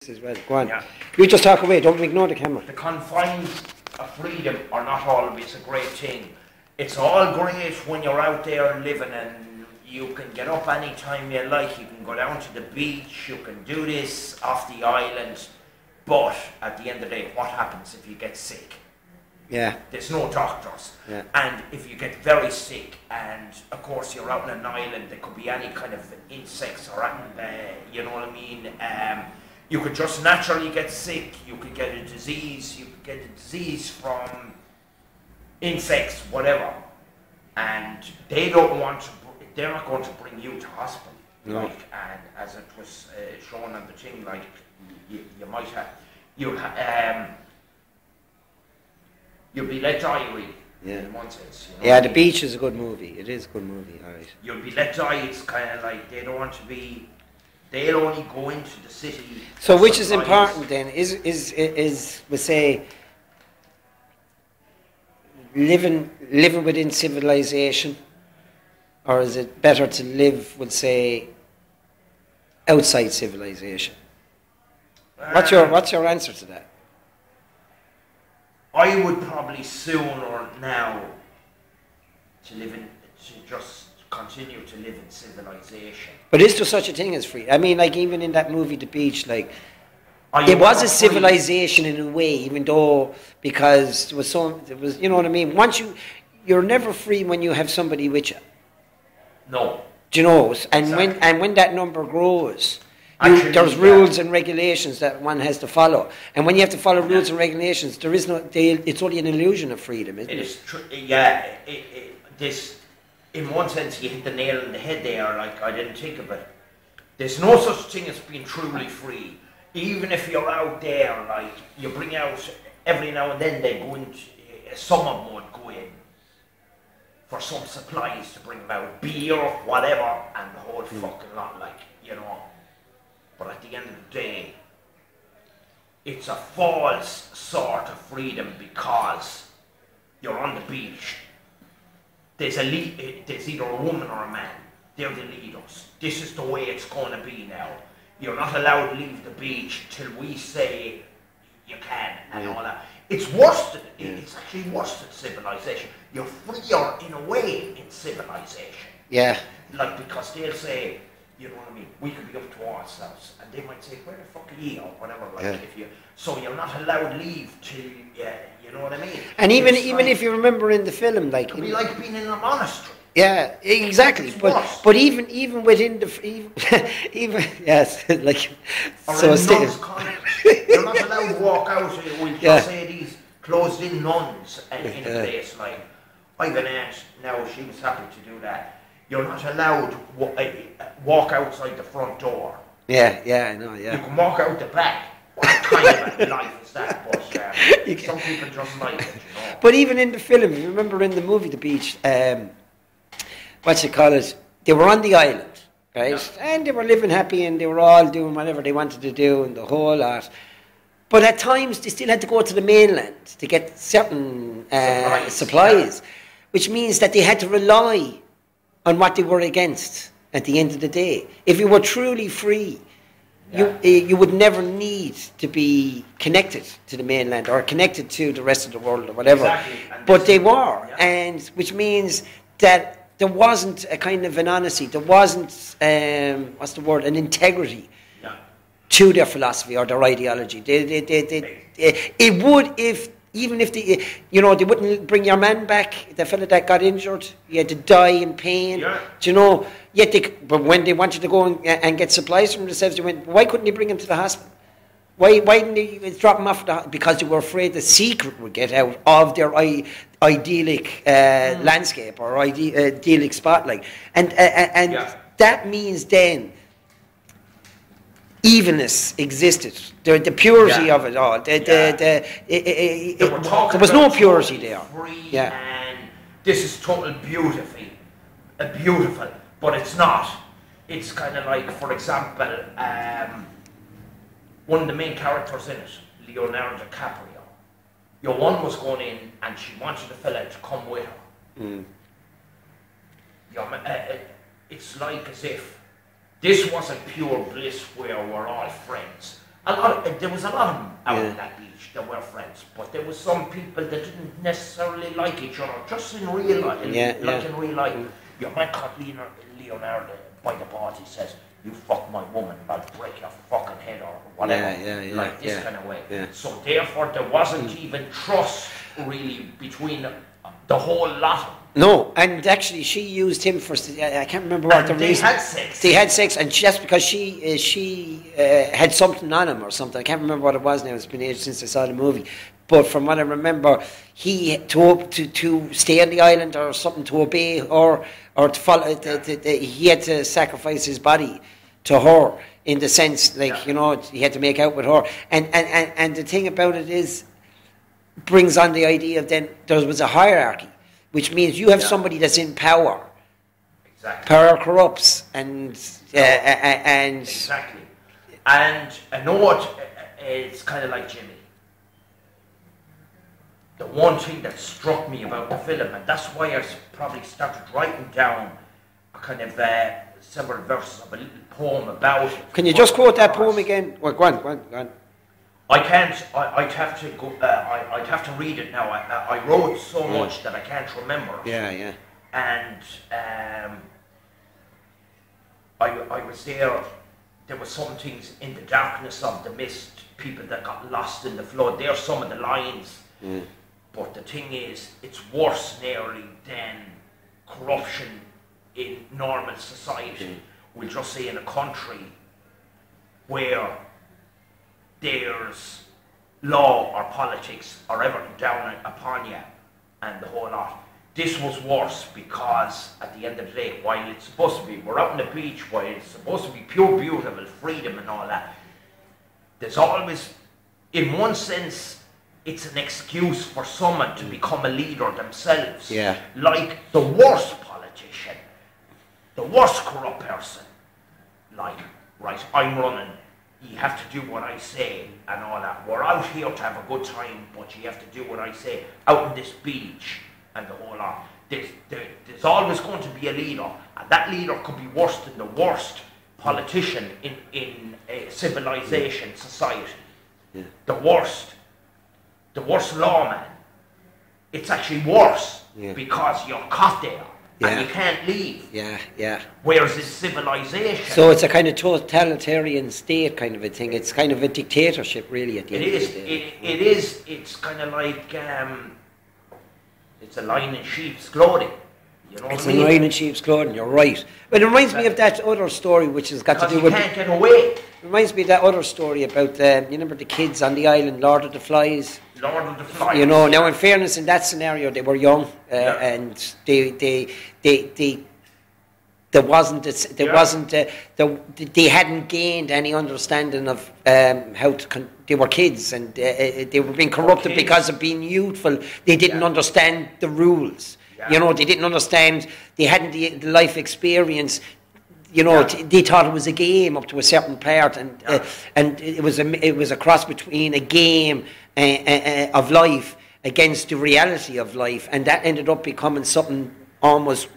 this as well. Go on. Yeah. You just talk away. Don't ignore the camera. The confines of freedom are not always a great thing. It's all great when you're out there living and you can get up any time you like. You can go down to the beach. You can do this off the island. But at the end of the day, what happens if you get sick? Yeah. There's no doctors. Yeah. And if you get very sick, and of course you're out on an island, there could be any kind of insects or, you know what I mean? You could just naturally get sick. You could get a disease. You could get a disease from insects, whatever. And they don't want to, they're not going to bring you to hospital. No. Like, and as it was shown on the thing, like, you might have, you'll be let die, really, in one sense. You know? Yeah, The Beach is a good movie. It is a good movie, all right. You'll be let die. It's kind of like they don't want to be. They'll only go into the city. So, which is important then? Is we say living within civilization, or is it better to live, would say, outside civilization? What's your answer to that? I would probably sooner now to just continue to live in civilization. But is there such a thing as free? I mean, like even in that movie, The Beach, like it was a civilization in a way, even though because there was, you know what I mean. Once you're never free when you have somebody with you. No. Do you know? And exactly. when that number grows. There's rules and regulations that one has to follow, and when you have to follow rules and regulations, there is no. It's only an illusion of freedom, isn't it? It is true. Yeah. This, in one sense, you hit the nail on the head there. Like I didn't think of it. There's no such thing as being truly free. Even if you're out there, like you bring out every now and then, they go into some of them would go in for some supplies to bring them out, beer, whatever, and the whole fucking lot, like you know. But at the end of the day, it's a false sort of freedom because you're on the beach. There's either a woman or a man. They're the leaders. This is the way it's going to be now. You're not allowed to leave the beach till we say you can and all that. It's worse than, it's actually worse than civilization. You're freer in a way in civilization. Yeah. Like because they'll say, you know what I mean? We could be up to ourselves, and they might say, "Where the fuck are you?" or whatever. Like if you, so you're not allowed to leave till, you know what I mean? And even if you remember in the film, like it could be like being in a monastery. Yeah, exactly. But even within the even yes, like or so. You're not allowed to walk out. We just say these closed-in nuns in a place like. I have an aunt now. She was happy to do that. You're not allowed to walk outside the front door. Yeah, I know, yeah. You can walk out the back. What kind of a life is that? But some people just like it, you know. But even in the film, you remember in the movie The Beach, they were on the island, right? Yeah. And they were living happy and they were all doing whatever they wanted to do and the whole lot. But at times, they still had to go to the mainland to get certain supplies, which means that they had to rely on what they were against at the end of the day. If you were truly free, you would never need to be connected to the mainland or connected to the rest of the world or whatever. Exactly. But they were, and which means that there wasn't a kind of an honesty, there wasn't, an integrity to their philosophy or their ideology. It would even if they wouldn't bring your man back, the fella that got injured, he had to die in pain. Yeah. Do you know? But when they wanted to go and get supplies from themselves, they went, why couldn't they bring him to the hospital? Why didn't they drop him off because they were afraid the secret would get out of their idyllic landscape or idyllic spotlight. And that means then evilness existed. The purity of it all. There was no purity there. And this is totally beautiful, but it's not. It's kind of like, for example, one of the main characters in it, Leonardo DiCaprio. Your one was going in and she wanted the fella to come with her. It's like as if this wasn't pure bliss where we're all friends There was a lot of them out on that beach that were friends, but there was some people that didn't necessarily like each other, just in real life. In real life. Your man caught Leonardo by the balls, he says, "You fuck my woman, I'll break your fucking head," or whatever, this kind of way. Yeah. So therefore there wasn't even trust really between the whole lot of them. No, and actually she used him for, I can't remember what the reason. They had sex, and just because she had something on him or something. I can't remember what it was now, it's been ages since I saw the movie. But from what I remember, he to stay on the island or something, to obey or to follow, he had to sacrifice his body to her, in the sense, like, you know, he had to make out with her. And the thing about it is, brings on the idea of then there was a hierarchy, which means you have somebody that's in power. Exactly. Power corrupts, and exactly. And I know what it's kind of like Jimmy. The one thing that struck me about the film, and that's why I probably started writing down a kind of several verses of a little poem about it. Can you just quote that poem again? Well, go on. I can't. I'd have to go. I'd have to read it now. I wrote so much that I can't remember. Yeah. And I was there. There were some things in the darkness of the mist. People that got lost in the flood. There's some of the lines. But the thing is, it's worse nearly than corruption in normal society. We'll just say in a country where there's law or politics or everything down upon you and the whole lot. This was worse because at the end of the day, while it's supposed to be, we're out on the beach, while it's supposed to be pure, beautiful, freedom and all that, there's always, in one sense, it's an excuse for someone to become a leader themselves. Yeah. Like the worst politician, the worst corrupt person. Like, right, I'm running, you have to do what I say and all that. We're out here to have a good time, but you have to do what I say. Out on this beach and the whole lot. There's always going to be a leader, and that leader could be worse than the worst politician in a civilization, society. Yeah. The worst lawman. It's actually worse because you're caught there. And you can't leave. Yeah. Whereas in civilization, so it's a kind of totalitarian state kind of a thing. It's kind of a dictatorship, really. At the end of the day. It is. It's kind of like it's a lion in sheep's clothing. You know it's what I mean? a lion in sheep's clothing. You're right. But it reminds me of that other story, which has got to do with. You can't get away. It reminds me of that other story about you remember the kids on the island, Lord of the Flies. Lord of the Flies. You know, now in fairness, in that scenario, they were young, and they hadn't gained any understanding of how to. They were kids, and they were being corrupted because of being youthful. They didn't understand the rules. Yeah. You know, they didn't understand. They hadn't the life experience. You know, they thought it was a game up to a certain part, and it was a cross between a game of life against the reality of life, and that ended up becoming something almost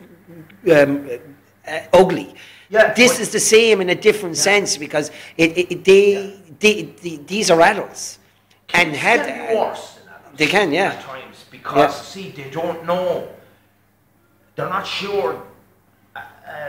ugly. Yeah, this is the same in a different sense, because these are adults, and can be worse than adults. They can, at times, because see, they don't know. They're not sure.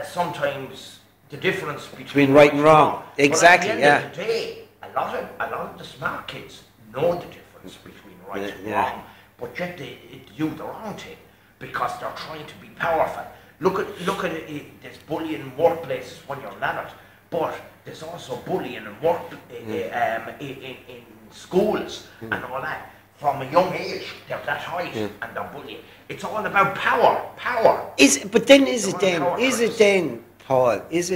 Sometimes the difference between right and wrong. Exactly. But at the end of the day, a lot of the smart kids know the difference between right and wrong, but yet they do the wrong thing because they're trying to be powerful. Look at it. There's bullying in workplaces when you're not, but there's also bullying in work in schools and all that. From a young age, they're that height and they're bullying. It's all about power. But then is it then, Paul? It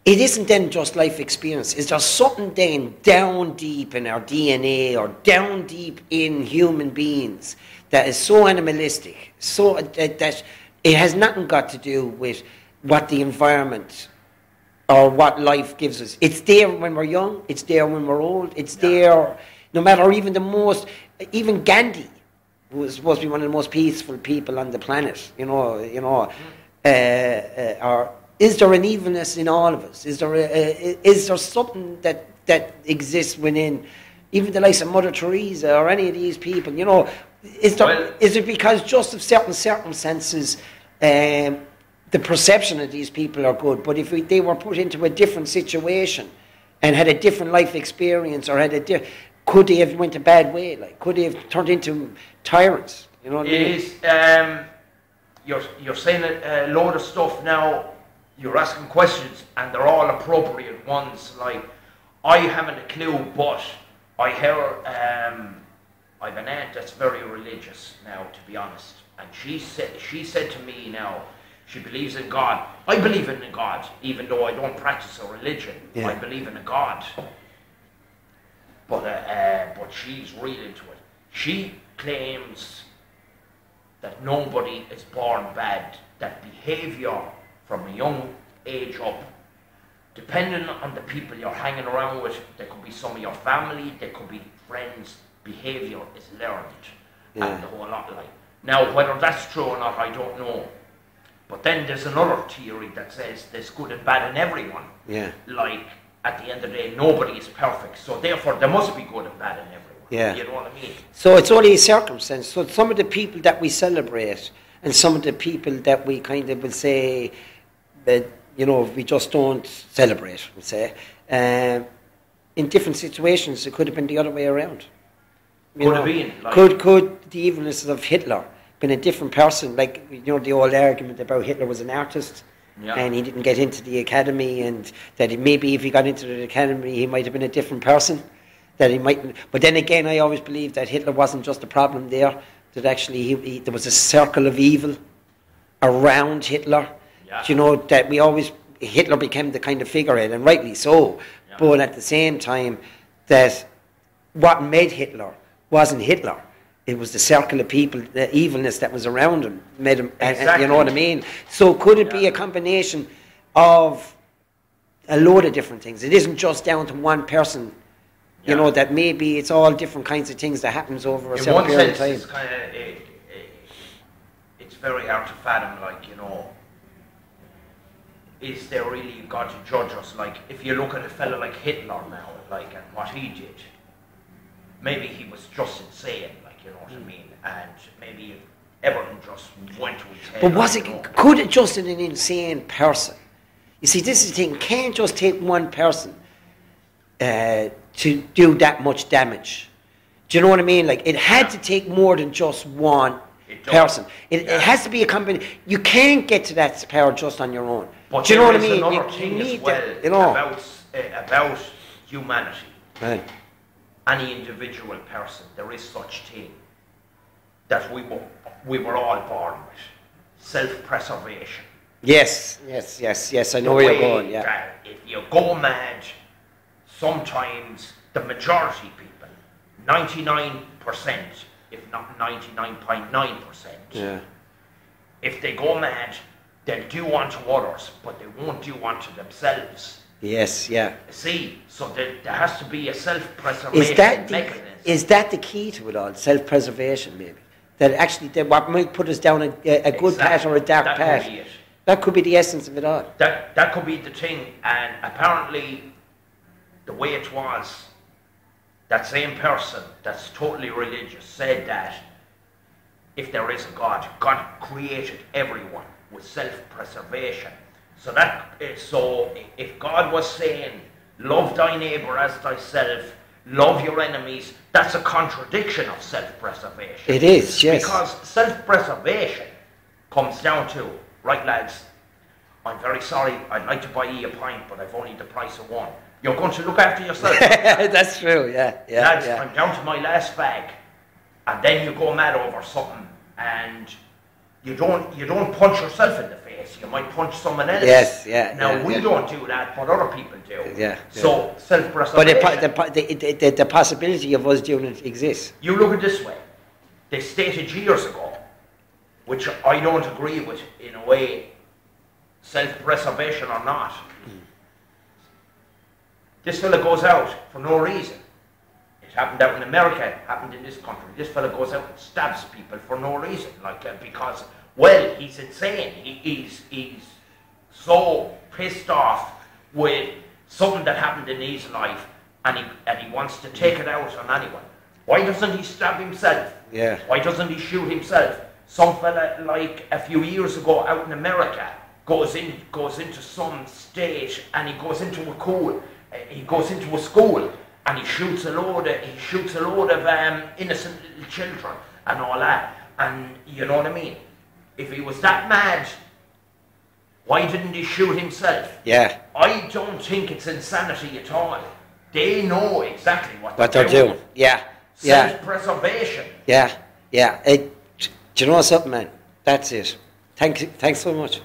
isn't then just life experience. Is there something then down deep in our DNA or down deep in human beings that is so animalistic, so that it has nothing got to do with what the environment or what life gives us? It's there when we're young. It's there when we're old. It's there no matter even Gandhi, who was supposed to be one of the most peaceful people on the planet, or is there an evilness in all of us? Is there something that that exists within even the likes of Mother Teresa or any of these people, you know, is it because just of certain circumstances, the perception of these people are good, but if they were put into a different situation and had a different life experience, or could they have went a bad way? Like, could they have turned into tyrants? You know what I mean? You're saying a load of stuff now. You're asking questions, and they're all appropriate ones. Like, I haven't a clue, but I hear I've an aunt that's very religious now, to be honest, and she said to me now, she believes in God. I believe in a God, even though I don't practice a religion. Yeah. I believe in a God, but she's real into it. She claims that nobody is born bad, that behaviour from a young age up, depending on the people you're hanging around with, there could be some of your family, there could be friends, behaviour is learned, and the whole lot like. Now, whether that's true or not, I don't know. But then there's another theory that says there's good and bad in everyone. Yeah. Like, at the end of the day, nobody is perfect, so therefore there must be good and bad in everyone. Yeah. You know what I mean? So it's only a circumstance. So some of the people that we celebrate, and some of the people that we kind of will say that, you know, we just don't celebrate, we'll say, in different situations, it could have been the other way around. Could have been. Like, could the evilness of Hitler been a different person? Like, you know, the old argument about Hitler was an artist, and he didn't get into the academy, and that maybe if he got into the academy, he might have been a different person. That he might. But then again, I always believe that Hitler wasn't just a problem there. That actually there was a circle of evil around Hitler. Yeah. You know, that Hitler became the kind of figurehead, and rightly so. Yeah. But at the same time, that what made Hitler wasn't Hitler. It was the circle of people, the evilness that was around him, made him. Exactly. You know what I mean? So could it be a combination of a load of different things? It isn't just down to one person. You know, that maybe it's all different kinds of things that happens over a certain period of time. It's kind of, it's very hard to fathom, like, you know, is there really God to judge us? Like, if you look at a fellow like Hitler now, like, and what he did, maybe he was just insane, like, you know what I mean? And maybe everything just went to his head. But was it, could it just an insane person? You see, this is the thing, can't just take one person to do that much damage. Do you know what I mean? Like, it had to take more than just one person. It has to be a company. You can't get to that power just on your own. But do you know what I mean? Another thing as well, you know, about humanity. Right. Any individual person, there is such thing that we were all born with. Self-preservation. Yes. I know where you're going. Yeah. If you go mad, sometimes the majority people, 99%, if not 99.9%, if they go mad, they'll do unto others, but they won't do unto themselves. Yes, yeah. See, so there has to be a self-preservation mechanism. Is that the key to it all, self-preservation maybe? That actually, what might put us down a good path or a dark path. Could be it. That could be the essence of it all. That could be the thing, and apparently the way it was, that same person that's totally religious said that if there is a God, God created everyone with self-preservation. So if God was saying, love thy neighbour as thyself, love your enemies, that's a contradiction of self-preservation. It is, yes. Because self-preservation comes down to, right lads, I'm very sorry, I'd like to buy you a pint, but I've only the price of one. You're going to look after yourself. That's true, yeah. Lads, I'm down to my last bag. And then you go mad over something, and you don't punch yourself in the face. You might punch someone else. Yes, yeah. Now, we don't do that, but other people do. Yeah. So, self-preservation. But the possibility of us doing it exists. You look at it this way. They stated years ago, which I don't agree with in a way, self-preservation or not. This fella goes out for no reason. It happened out in America, it happened in this country. This fella goes out and stabs people for no reason, because, well, he's insane. He's so pissed off with something that happened in his life and he wants to take it out on anyone. Why doesn't he stab himself? Yeah. Why doesn't he shoot himself? Some fella, like a few years ago out in America, goes into some state and he goes into a school and he shoots a load of innocent little children and all that. And you know what I mean? If he was that mad, why didn't he shoot himself? Yeah. I don't think it's insanity at all. They know exactly what they're doing. Yeah. Self-preservation. Yeah. Do you know something, man? That's it. Thanks so much.